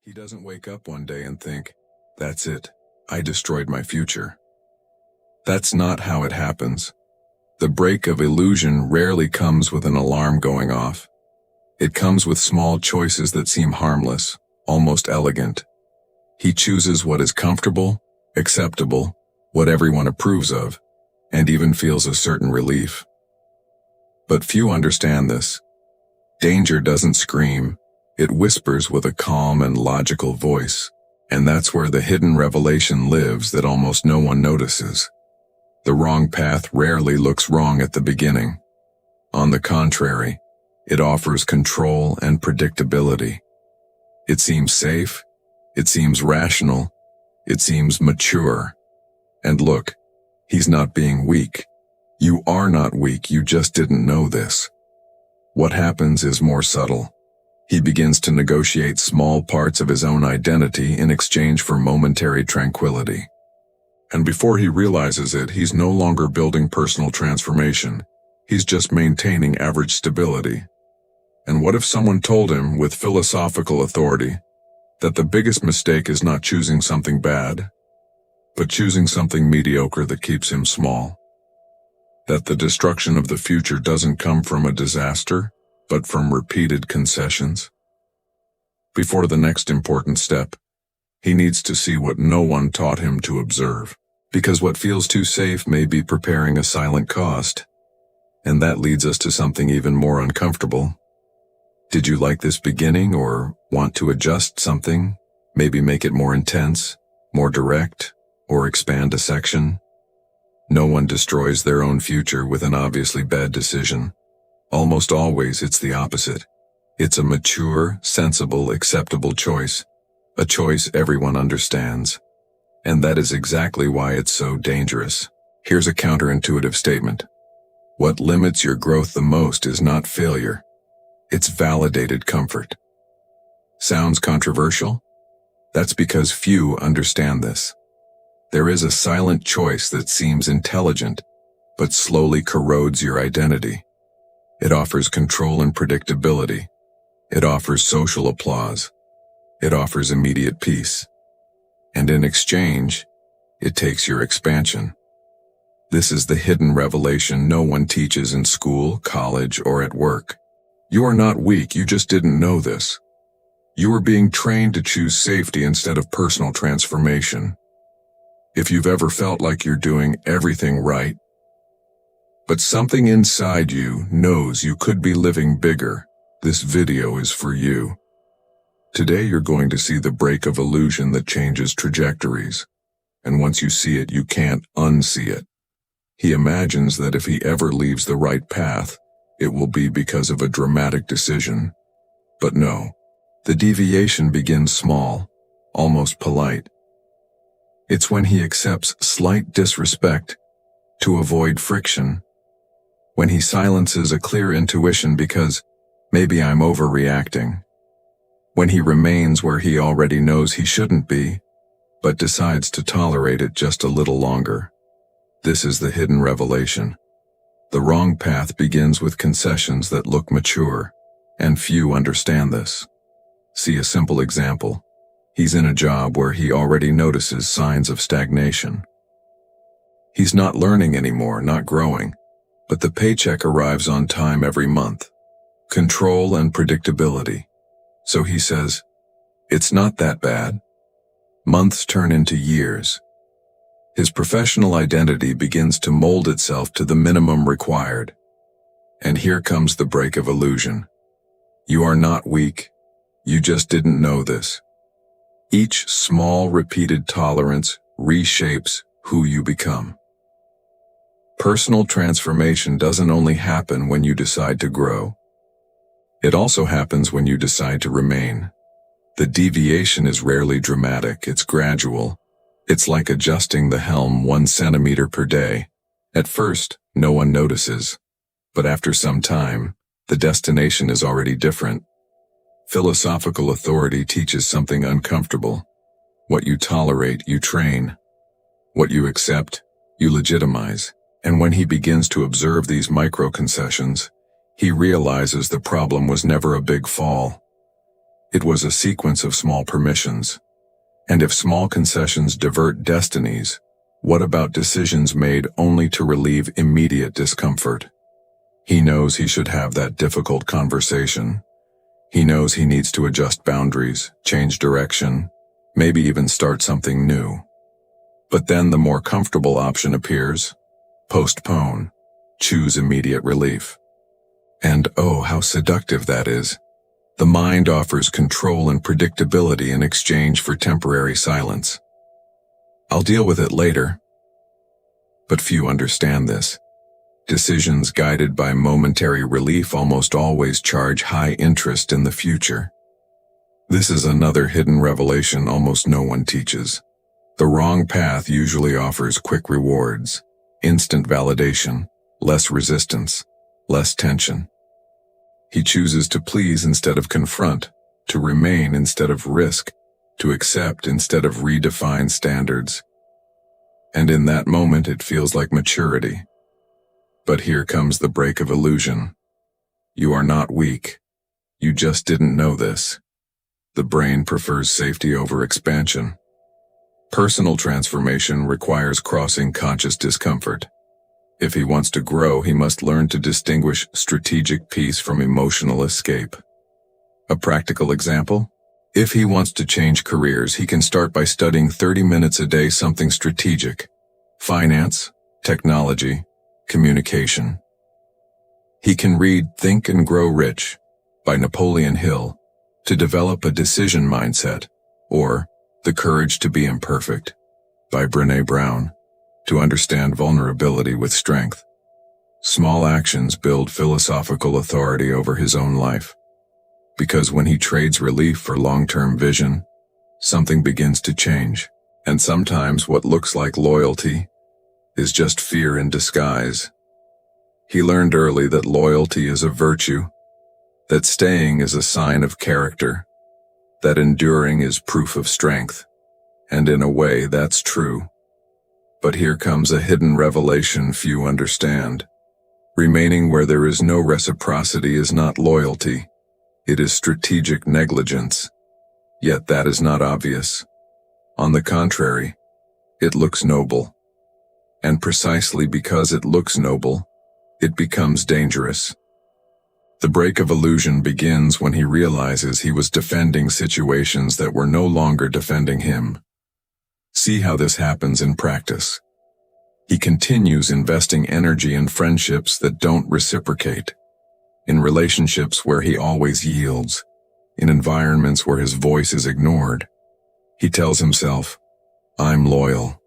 He doesn't wake up one day and think, "That's it, I destroyed my future." That's not how it happens. The break of illusion rarely comes with an alarm going off. It comes with small choices that seem harmless, almost elegant. He chooses what is comfortable, acceptable, what everyone approves of, and even feels a certain relief. But few understand this. Danger doesn't scream, it whispers with a calm and logical voice, and that's where the hidden revelation lives that almost no one notices. The wrong path rarely looks wrong at the beginning. On the contrary, it offers control and predictability. It seems safe, it seems rational, it seems mature. And look, he's not being weak. You are not weak, you just didn't know this. What happens is more subtle. He begins to negotiate small parts of his own identity in exchange for momentary tranquility. And before he realizes it, he's no longer building personal transformation. He's just maintaining average stability. And what if someone told him, with philosophical authority, that the biggest mistake is not choosing something bad, but choosing something mediocre that keeps him small? That the destruction of the future doesn't come from a disaster, but from repeated concessions? Before the next important step, he needs to see what no one taught him to observe, because what feels too safe may be preparing a silent cost. And that leads us to something even more uncomfortable. Did you like this beginning, or want to adjust something? Maybe make it more intense, more direct, or expand a section? No one destroys their own future with an obviously bad decision. Almost always it's the opposite. It's a mature, sensible, acceptable choice. A choice everyone understands. And that is exactly why it's so dangerous. Here's a counterintuitive statement. What limits your growth the most is not failure. It's validated comfort. Sounds controversial? That's because few understand this. There is a silent choice that seems intelligent, but slowly corrodes your identity. It offers control and predictability. It offers social applause. It offers immediate peace. And in exchange, it takes your expansion. This is the hidden revelation no one teaches in school, college, or at work. You are not weak, you just didn't know this. You are being trained to choose safety instead of personal transformation. If you've ever felt like you're doing everything right, but something inside you knows you could be living bigger, this video is for you. Today you're going to see the break of illusion that changes trajectories. And once you see it, you can't unsee it. He imagines that if he ever leaves the right path, it will be because of a dramatic decision. But no, the deviation begins small, almost polite. It's when he accepts slight disrespect to avoid friction. When he silences a clear intuition because, maybe I'm overreacting. When he remains where he already knows he shouldn't be, but decides to tolerate it just a little longer. This is the hidden revelation. The wrong path begins with concessions that look mature, and few understand this. See a simple example. He's in a job where he already notices signs of stagnation. He's not learning anymore, not growing, but the paycheck arrives on time every month. Control and predictability. So he says, "It's not that bad." Months turn into years. His professional identity begins to mold itself to the minimum required. And here comes the break of illusion. You are not weak. You just didn't know this. Each small repeated tolerance reshapes who you become. Personal transformation doesn't only happen when you decide to grow. It also happens when you decide to remain. The deviation is rarely dramatic, it's gradual. It's like adjusting the helm 1 centimeter per day. At first, no one notices. But after some time, the destination is already different. Philosophical authority teaches something uncomfortable. What you tolerate, you train. What you accept, you legitimize. And when he begins to observe these micro-concessions, he realizes the problem was never a big fall. It was a sequence of small permissions. And if small concessions divert destinies, what about decisions made only to relieve immediate discomfort? He knows he should have that difficult conversation. He knows he needs to adjust boundaries, change direction, maybe even start something new. But then the more comfortable option appears. Postpone. Choose immediate relief. And oh, how seductive that is. The mind offers control and predictability in exchange for temporary silence. I'll deal with it later. But few understand this. Decisions guided by momentary relief almost always charge high interest in the future. This is another hidden revelation almost no one teaches. The wrong path usually offers quick rewards, instant validation, less resistance, less tension. He chooses to please instead of confront, to remain instead of risk, to accept instead of redefine standards. And in that moment it feels like maturity. But here comes the break of illusion. You are not weak. You just didn't know this. The brain prefers safety over expansion. Personal transformation requires crossing conscious discomfort. If he wants to grow, he must learn to distinguish strategic peace from emotional escape. A practical example? If he wants to change careers, he can start by studying 30 minutes a day something strategic. Finance, technology, communication. He can read Think and Grow Rich by Napoleon Hill to develop a decision mindset, or The Courage to Be Imperfect by Brené Brown to understand vulnerability with strength. Small actions build philosophical authority over his own life. Because when he trades relief for long-term vision, something begins to change. And sometimes what looks like loyalty is just fear in disguise. He learned early that loyalty is a virtue, that staying is a sign of character, that enduring is proof of strength. And in a way, that's true. But here comes a hidden revelation few understand. Remaining where there is no reciprocity is not loyalty. It is strategic negligence. Yet that is not obvious. On the contrary, it looks noble. And precisely because it looks noble, it becomes dangerous. The break of illusion begins when he realizes he was defending situations that were no longer defending him. See how this happens in practice. He continues investing energy in friendships that don't reciprocate, in relationships where he always yields, in environments where his voice is ignored. He tells himself, I'm loyal.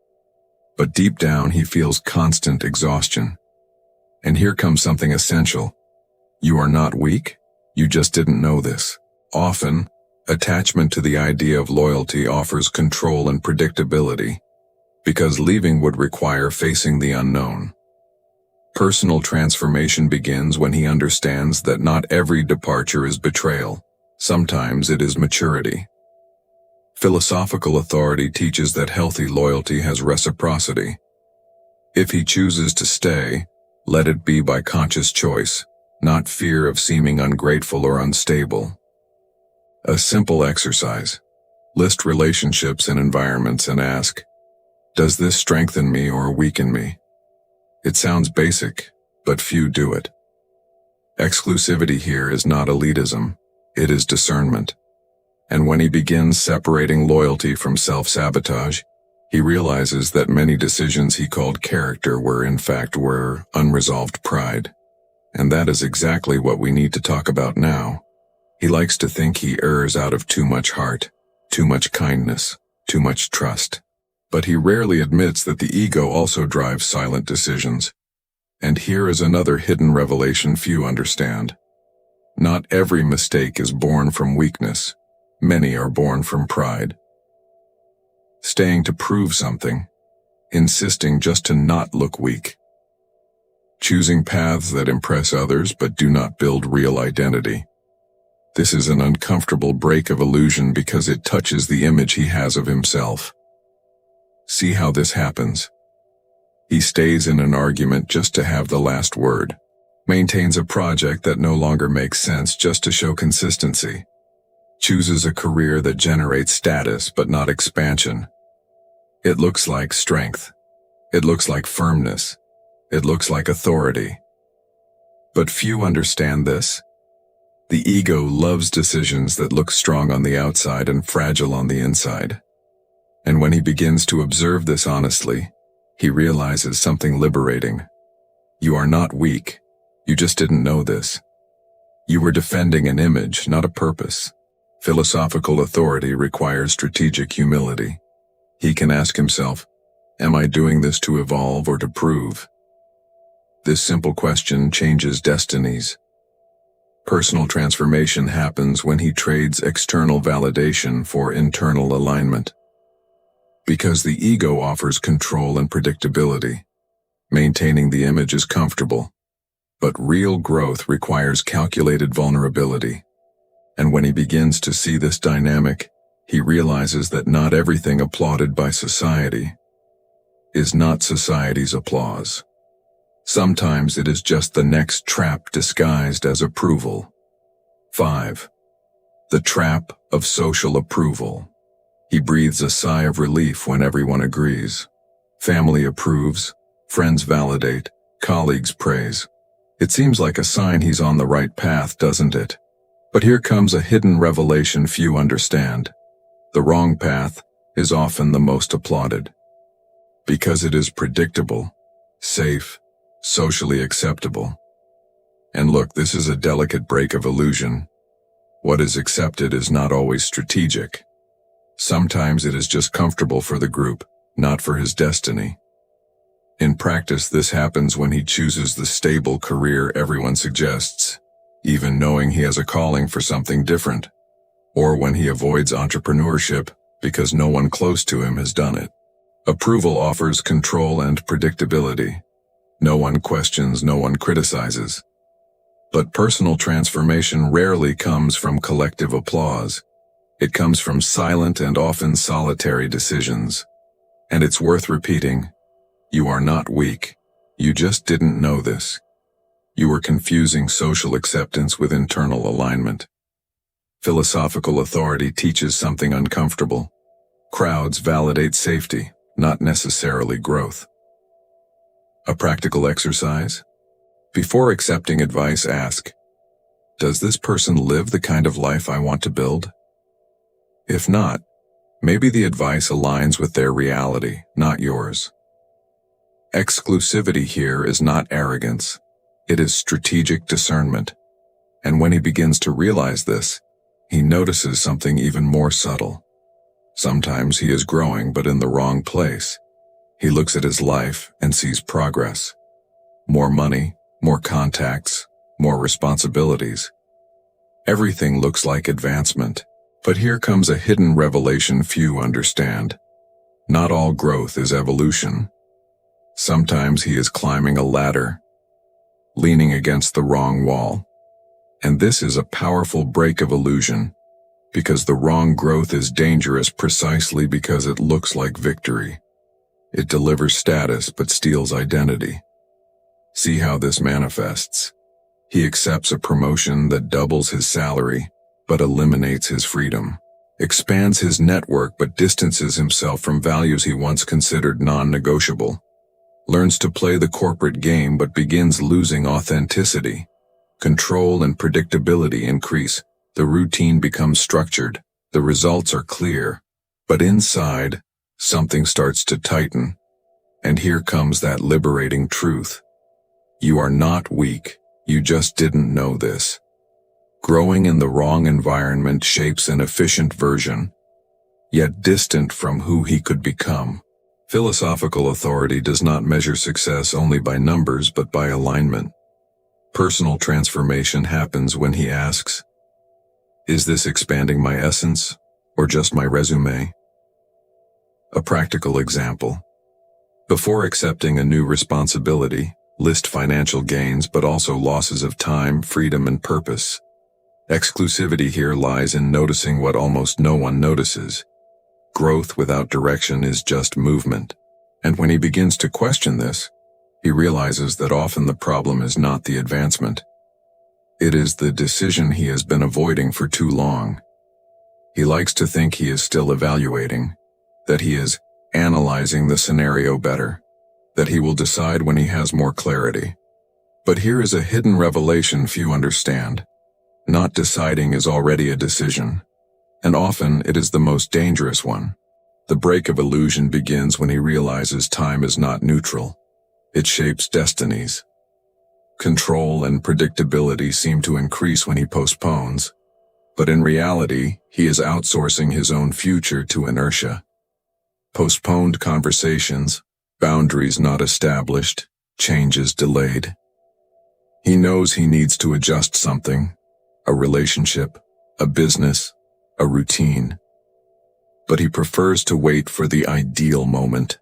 But deep down he feels constant exhaustion. And here comes something essential. You are not weak, you just didn't know this. Often, attachment to the idea of loyalty offers control and predictability, because leaving would require facing the unknown. Personal transformation begins when he understands that not every departure is betrayal. Sometimes it is maturity. Philosophical authority teaches that healthy loyalty has reciprocity. If he chooses to stay, let it be by conscious choice, not fear of seeming ungrateful or unstable. A simple exercise. List relationships and environments and ask, does this strengthen me or weaken me? It sounds basic, but few do it. Exclusivity here is not elitism, it is discernment. And when he begins separating loyalty from self-sabotage, he realizes that many decisions he called character were unresolved pride. And that is exactly what we need to talk about now. He likes to think he errs out of too much heart, too much kindness, too much trust. But he rarely admits that the ego also drives silent decisions. And here is another hidden revelation few understand. Not every mistake is born from weakness. Many are born from pride. Staying to prove something, insisting just to not look weak. Choosing paths that impress others but do not build real identity. This is an uncomfortable break of illusion because it touches the image he has of himself. See how this happens. He stays in an argument just to have the last word, maintains a project that no longer makes sense just to show consistency. chooses a career that generates status but not expansion. It looks like strength. It looks like firmness. It looks like authority. But few understand this. The ego loves decisions that look strong on the outside and fragile on the inside. And when he begins to observe this honestly, he realizes something liberating. You are not weak. You just didn't know this. You were defending an image, not a purpose. Philosophical authority requires strategic humility. He can ask himself, am I doing this to evolve or to prove? This simple question changes destinies. Personal transformation happens when he trades external validation for internal alignment. Because the ego offers control and predictability, maintaining the image is comfortable. But real growth requires calculated vulnerability. And when he begins to see this dynamic, he realizes that not everything applauded by society is not society's applause. Sometimes it is just the next trap disguised as approval. 5. The trap of social approval. He breathes a sigh of relief when everyone agrees. Family approves, friends validate, colleagues praise. It seems like a sign he's on the right path, doesn't it? But here comes a hidden revelation few understand. The wrong path is often the most applauded. Because it is predictable, safe, socially acceptable. And look, this is a delicate break of illusion. What is accepted is not always strategic. Sometimes it is just comfortable for the group, not for his destiny. In practice, this happens when he chooses the stable career everyone suggests, even knowing he has a calling for something different, or when he avoids entrepreneurship because no one close to him has done it. Approval offers control and predictability. No one questions, no one criticizes. But personal transformation rarely comes from collective applause. It comes from silent and often solitary decisions. And it's worth repeating. You are not weak. You just didn't know this. You were confusing social acceptance with internal alignment. Philosophical authority teaches something uncomfortable. Crowds validate safety, not necessarily growth. A practical exercise? Before accepting advice, ask, does this person live the kind of life I want to build? If not, maybe the advice aligns with their reality, not yours. Exclusivity here is not arrogance. It is strategic discernment. And when he begins to realize this, he notices something even more subtle. Sometimes he is growing, but in the wrong place. He looks at his life and sees progress. More money, more contacts, more responsibilities. Everything looks like advancement. But here comes a hidden revelation few understand. Not all growth is evolution. Sometimes he is climbing a ladder, leaning against the wrong wall. And this is a powerful break of illusion, because the wrong growth is dangerous precisely because it looks like victory. It delivers status but steals identity. See how this manifests. He accepts a promotion that doubles his salary, but eliminates his freedom, expands his network but distances himself from values he once considered non-negotiable, learns to play the corporate game but begins losing authenticity. Control and predictability increase, the routine becomes structured, the results are clear, but inside, something starts to tighten. And here comes that liberating truth. You are not weak, you just didn't know this. Growing in the wrong environment shapes an efficient version, yet distant from who he could become. Philosophical authority does not measure success only by numbers but by alignment. Personal transformation happens when he asks, is this expanding my essence or just my resume? A practical example. Before accepting a new responsibility, list financial gains but also losses of time, freedom, and purpose. Exclusivity here lies in noticing what almost no one notices. Growth without direction is just movement. And when he begins to question this, he realizes that often the problem is not the advancement. It is the decision he has been avoiding for too long. He likes to think he is still evaluating, that he is analyzing the scenario better, that he will decide when he has more clarity. But here is a hidden revelation few understand. Not deciding is already a decision, and often it is the most dangerous one. The break of illusion begins when he realizes time is not neutral. It shapes destinies. Control and predictability seem to increase when he postpones, but in reality, he is outsourcing his own future to inertia. Postponed conversations, boundaries not established, changes delayed. He knows he needs to adjust something, a relationship, a business, a routine. But he prefers to wait for the ideal moment.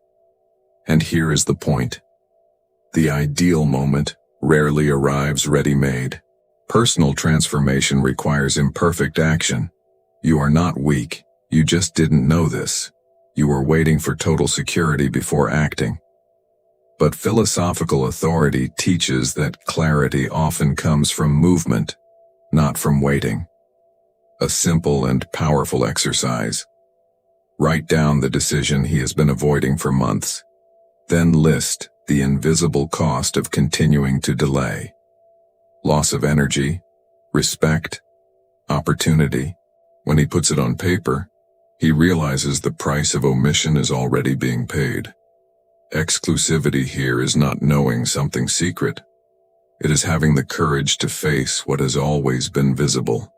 And here is the point. The ideal moment rarely arrives ready-made. Personal transformation requires imperfect action. You are not weak, you just didn't know this. You were waiting for total security before acting. But philosophical authority teaches that clarity often comes from movement, not from waiting. A simple and powerful exercise. Write down the decision he has been avoiding for months. Then list the invisible cost of continuing to delay. Loss of energy, respect, opportunity. When he puts it on paper, he realizes the price of omission is already being paid. Exclusivity here is not knowing something secret. It is having the courage to face what has always been visible.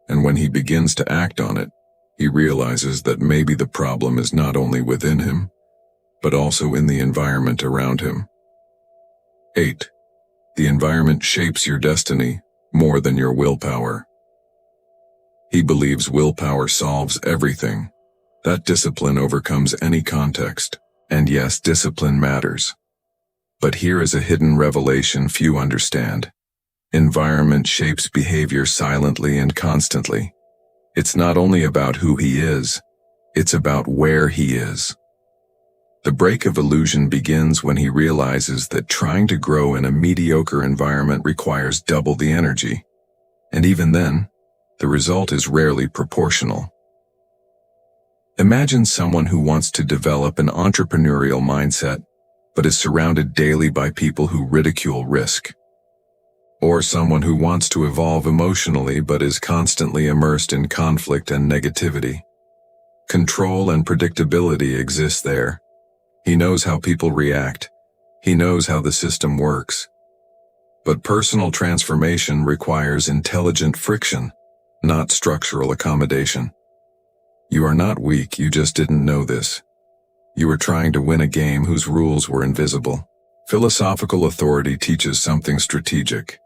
And when he begins to act on it, he realizes that maybe the problem is not only within him, but also in the environment around him. 8. The environment shapes your destiny more than your willpower. He believes willpower solves everything, that discipline overcomes any context, and yes, discipline matters. But here is a hidden revelation few understand. Environment shapes behavior silently and constantly. It's not only about who he is, it's about where he is. The break of illusion begins when he realizes that trying to grow in a mediocre environment requires double the energy. And even then, the result is rarely proportional. Imagine someone who wants to develop an entrepreneurial mindset, but is surrounded daily by people who ridicule risk. Or someone who wants to evolve emotionally but is constantly immersed in conflict and negativity. Control and predictability exist there. He knows how people react. He knows how the system works. But personal transformation requires intelligent friction, not structural accommodation. You are not weak, you just didn't know this. You are trying to win a game whose rules were invisible. Philosophical authority teaches something strategic.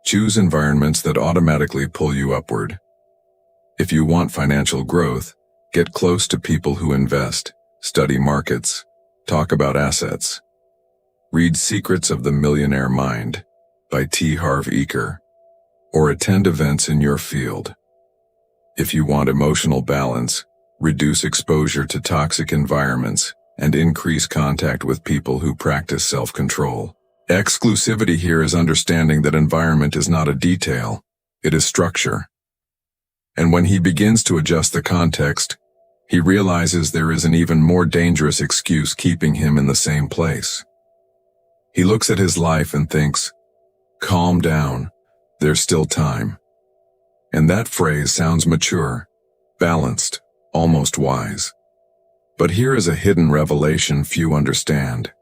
Choose environments that automatically pull you upward. If you want financial growth, get close to people who invest, study markets, talk about assets. Read Secrets of the Millionaire Mind by T. Harv Eker, or attend events in your field. If you want emotional balance, reduce exposure to toxic environments and increase contact with people who practice self-control. Exclusivity here is understanding that environment is not a detail, it is structure. And when he begins to adjust the context, he realizes there is an even more dangerous excuse keeping him in the same place. He looks at his life and thinks, "Calm down, there's still time." And that phrase sounds mature, balanced, almost wise. But here is a hidden revelation few understand.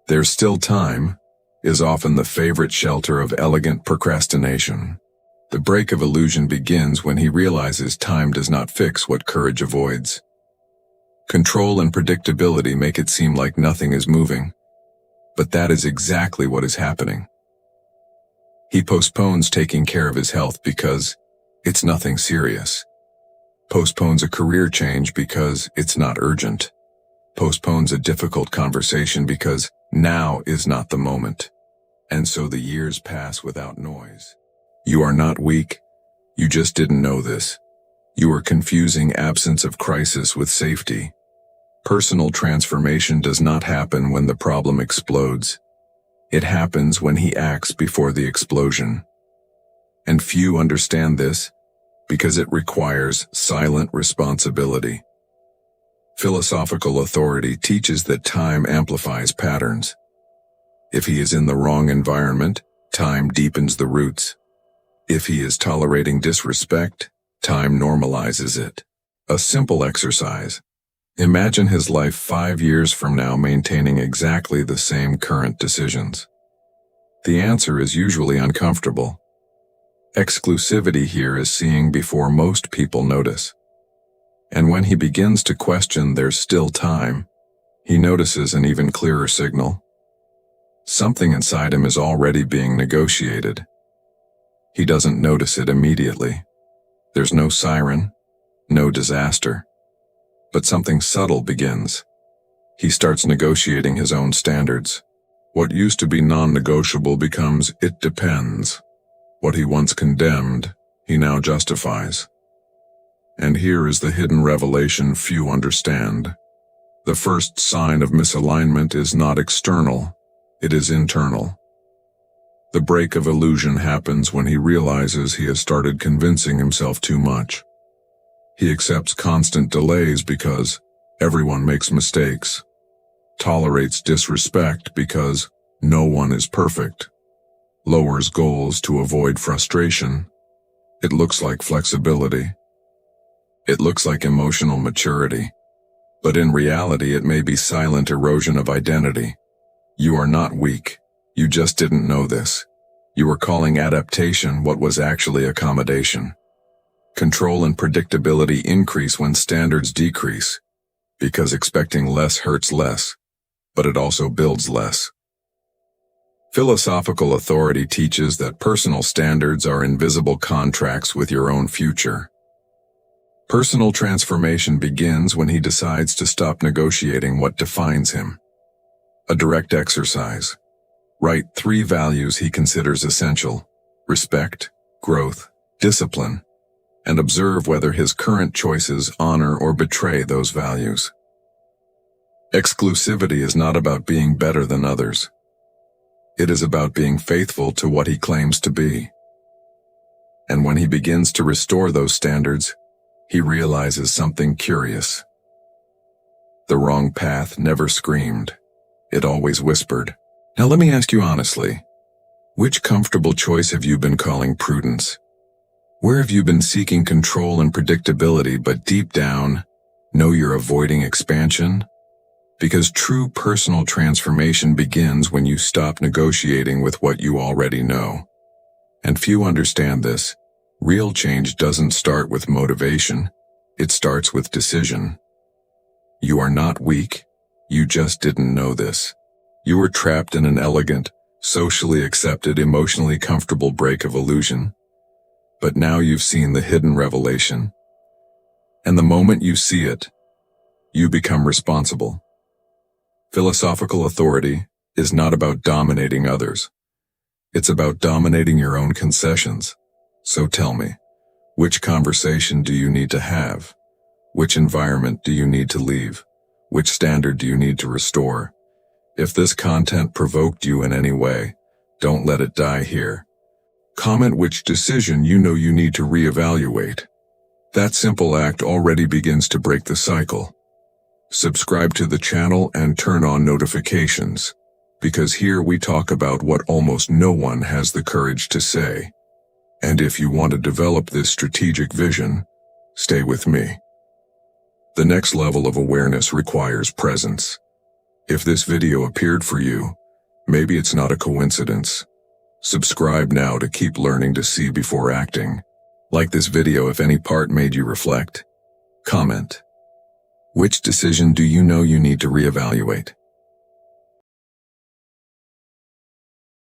"There's still time" is often the favorite shelter of elegant procrastination. The break of illusion begins when he realizes time does not fix what courage avoids. Control and predictability make it seem like nothing is moving, but that is exactly what is happening. He postpones taking care of his health because it's nothing serious. Postpones a career change because it's not urgent. Postpones a difficult conversation because now is not the moment. And so the years pass without noise. You are not weak. You just didn't know this. You are confusing absence of crisis with safety. Personal transformation does not happen when the problem explodes. It happens when he acts before the explosion. And few understand this, Because it requires silent responsibility. Philosophical authority teaches that time amplifies patterns. If he is in the wrong environment, time deepens the roots. If he is tolerating disrespect, time normalizes it. A simple exercise. Imagine his life 5 years from now maintaining exactly the same current decisions. The answer is usually uncomfortable. Exclusivity here is seeing before most people notice. And when he begins to question there's still time, he notices an even clearer signal. Something inside him is already being negotiated. He doesn't notice it immediately. There's no siren, no disaster. But something subtle begins. He starts negotiating his own standards. What used to be non-negotiable becomes "it depends." What he once condemned, he now justifies. And here is the hidden revelation few understand. The first sign of misalignment is not external, it is internal. The break of illusion happens when he realizes he has started convincing himself too much. He accepts constant delays because everyone makes mistakes, tolerates disrespect because no one is perfect, lowers goals to avoid frustration. It looks like flexibility. It looks like emotional maturity. But in reality, it may be silent erosion of identity. You are not weak. You just didn't know this. You were calling adaptation what was actually accommodation. Control and predictability increase when standards decrease, because expecting less hurts less, but it also builds less. Philosophical authority teaches that personal standards are invisible contracts with your own future. Personal transformation begins when he decides to stop negotiating what defines him. A direct exercise. Write 3 values he considers essential: respect, growth, discipline, and observe whether his current choices honor or betray those values. Exclusivity is not about being better than others. It is about being faithful to what he claims to be. And when he begins to restore those standards, he realizes something curious. The wrong path never screamed. It always whispered. Now let me ask you honestly, which comfortable choice have you been calling prudence? Where have you been seeking control and predictability, but deep down, know you're avoiding expansion? Because true personal transformation begins when you stop negotiating with what you already know. And few understand this. Real change doesn't start with motivation. It starts with decision. You are not weak. You just didn't know this. You were trapped in an elegant, socially accepted, emotionally comfortable break of illusion. But now you've seen the hidden revelation. And the moment you see it, you become responsible. Philosophical authority is not about dominating others. It's about dominating your own concessions. So tell me, which conversation do you need to have? Which environment do you need to leave? Which standard do you need to restore? If this content provoked you in any way, don't let it die here. Comment which decision you know you need to reevaluate. That simple act already begins to break the cycle. Subscribe to the channel and turn on notifications, because here we talk about what almost no one has the courage to say. And if you want to develop this strategic vision, stay with me. The next level of awareness requires presence. If this video appeared for you, maybe it's not a coincidence. Subscribe now to keep learning to see before acting. Like this video if any part made you reflect. Comment. Which decision do you know you need to reevaluate?